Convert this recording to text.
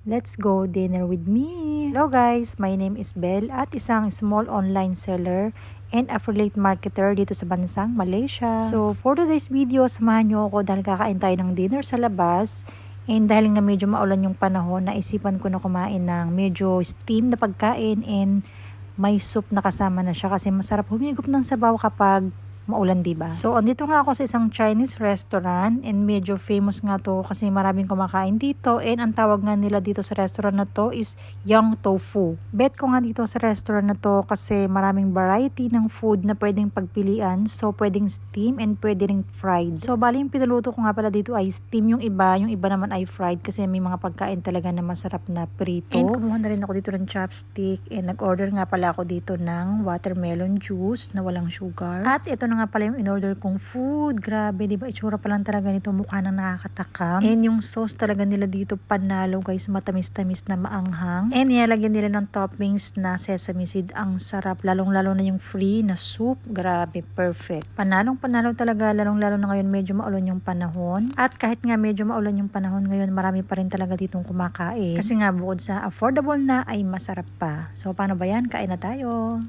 Let's go dinner with me! Hello guys! My name is Belle at isang small online seller and affiliate marketer dito sa bansang Malaysia. So for today's video, samahan nyo ako dahil kakain tayo ng dinner sa labas. And dahil nga medyo maulan yung panahon, naisipan ko na kumain ng medyo steam na pagkain and may soup na kasama na siya kasi masarap humigop ng sabaw kapag maulan, diba? So, andito nga ako sa isang Chinese restaurant and medyo famous nga to kasi maraming kumakain dito and ang tawag nga nila dito sa restaurant na to is Young Tofu. Bet ko nga dito sa restaurant na to kasi maraming variety ng food na pwedeng pagpilian. So, pwedeng steam and pwede ring fried. So, bali yung pinuluto ko nga pala dito ay steam yung iba naman ay fried kasi may mga pagkain talaga na masarap na prito. And kumuha na rin ako dito ng chopstick and nag-order nga pala ako dito ng watermelon juice na walang sugar. At ito na nga pala yung in-order kong food. Grabe, diba? Itsura pa lang talaga nito. Mukha nang nakakatakam. And yung sauce talaga nila dito panalo guys. Matamis-tamis na maanghang. And nilalagyan nila ng toppings na sesame seed. Ang sarap. Lalong-lalo na yung free na soup. Grabe, perfect. Panalong-panalo talaga. Lalong-lalo na ngayon medyo maulan yung panahon. At kahit nga medyo maulan yung panahon ngayon, marami pa rin talaga ditong kumakain. Kasi nga bukod sa affordable na ay masarap pa. So paano ba yan? Kain na tayo.